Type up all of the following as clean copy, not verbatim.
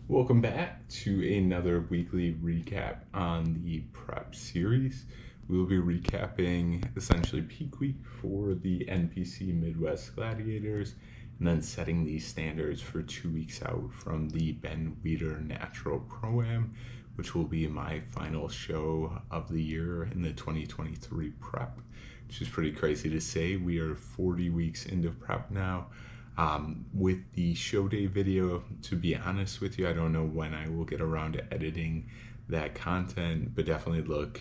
Welcome back to another weekly recap on the prep series. We will be recapping essentially peak week for the NPC Midwest Gladiators and then setting these standards for 2 weeks out from the Ben Weider Natural Pro-Am, which will be my final show of the year in the 2023 prep, which is pretty crazy to say. We are 40 weeks into prep now. With the show day video, to be honest with you, I don't know when I will get around to editing that content, but definitely look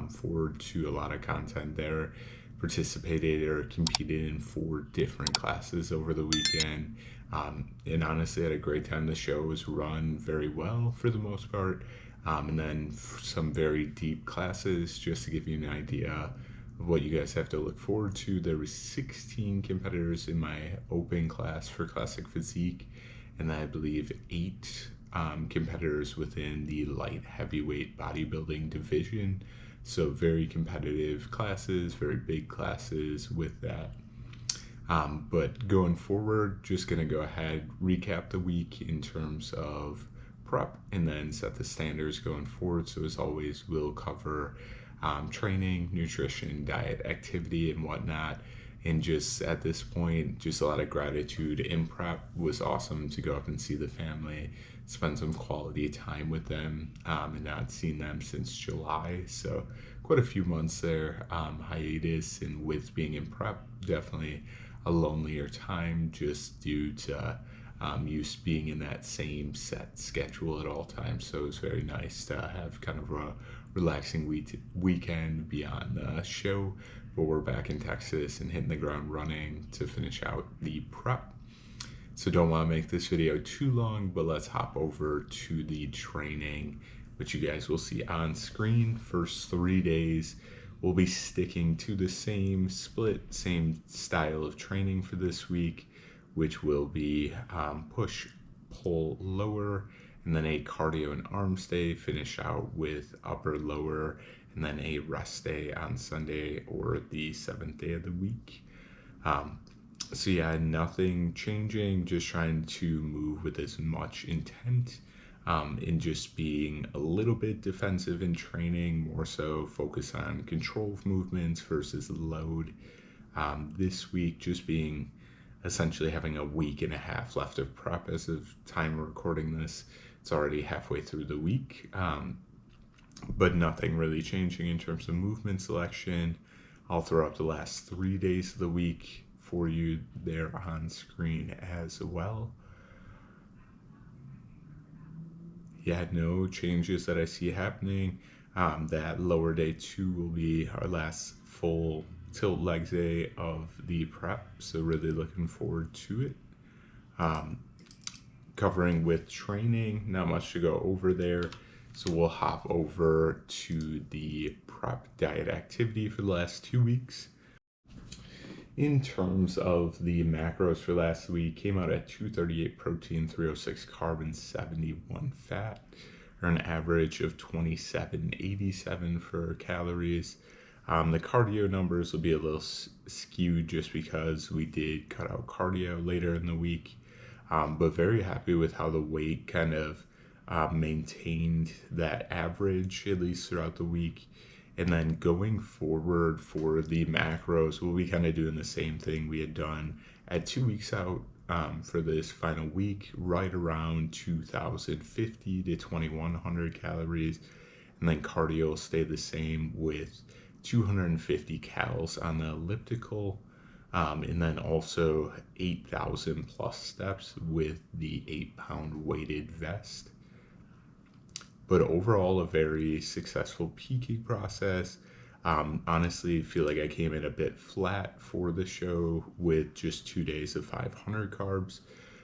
forward to a lot of content there. Participated or competed in 4 different classes over the weekend, and honestly had a great time. The show was run very well for the most part, and then some very deep classes just to give you an idea what you guys have to look forward to. There was 16 competitors in my open class for classic physique, and I believe 8 competitors within the light heavyweight bodybuilding division. So very competitive classes, very big classes with that. But going forward, just gonna go ahead, recap the week in terms of prep, and then set the standards going forward. So as always, we'll cover training, nutrition, diet, activity, and whatnot. And just at this point, just a lot of gratitude. In prep was awesome to go up and see the family, spend some quality time with them, and not seen them since July. So quite a few months there, hiatus, and with being in prep, definitely a lonelier time just due to used to being in that same set schedule at all times. So it was very nice to have kind of a relaxing weekend beyond the show. But we're back in Texas and hitting the ground running to finish out the prep. So don't want to make this video too long, but let's hop over to the training, which you guys will see on screen. First 3 days, we'll be sticking to the same split, same style of training for this week, which will be push, pull, lower, and then a cardio and arms day, finish out with upper, lower, and then a rest day on Sunday or the 7th day of the week. So yeah, nothing changing, just trying to move with as much intent, in just being a little bit defensive in training, more so focus on control of movements versus load. This week just being essentially having a week and a half left of prep as of time recording this. It's already halfway through the week, but nothing really changing in terms of movement selection. I'll throw up the last 3 days of the week for you there on screen as well. Yeah, no changes that I see happening. That lower day 2 will be our last full tilt legs day of the prep, so really looking forward to it. Covering with training, not much to go over there, so we'll hop over to the prep diet activity for the last 2 weeks. In terms of the macros for last week, came out at 238 protein, 306 carb, and 71 fat, or an average of 2787 for calories. The cardio numbers will be a little skewed just because we did cut out cardio later in the week, but very happy with how the weight kind of maintained that average, at least throughout the week. And then going forward for the macros, we'll be kind of doing the same thing we had done at 2 weeks out for this final week, right around 2,050 to 2,100 calories. And then cardio will stay the same with 250 cals on the elliptical, and then also 8,000 plus steps with the 8-pound weighted vest. But overall, a very successful peaking process. Honestly, feel like I came in a bit flat for the show with just 2 days of 500 carbs.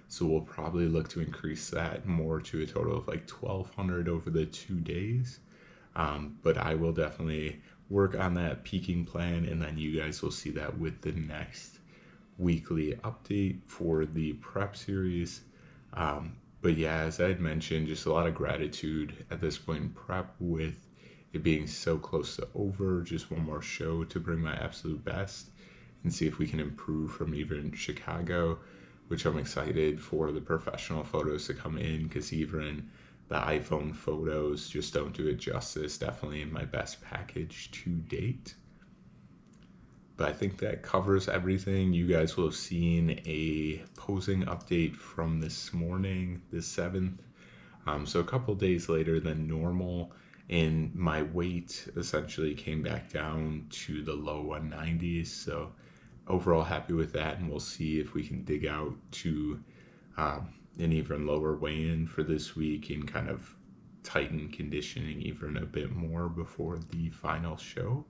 So we'll probably look to increase that more to a total of like 1,200 over the 2 days. But I will definitely work on that peaking plan, and then you guys will see that with the next weekly update for the prep series. But yeah, as I had mentioned, just a lot of gratitude at this point in prep with it being so close to over. Just one more show to bring my absolute best and see if we can improve from even Chicago. which I'm excited for the professional photos to come in, because even the iPhone photos just don't do it justice. Definitely in my best package to date. But I think that covers everything. You guys will have seen a posing update from this morning, the 7th. So a couple days later than normal, and my weight essentially came back down to the low 190s. So overall happy with that, and we'll see if we can dig out to an even lower weigh-in for this week and kind of tighten conditioning even a bit more before the final show.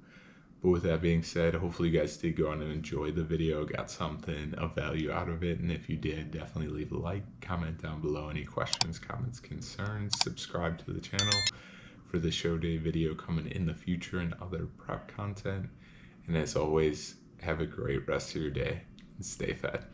But with that being said, hopefully you guys did go on and enjoy the video, got something of value out of it. And if you did, definitely leave a like, comment down below any questions, comments, concerns, subscribe to the channel for the show day video coming in the future and other prep content. And as always, have a great rest of your day and stay fed.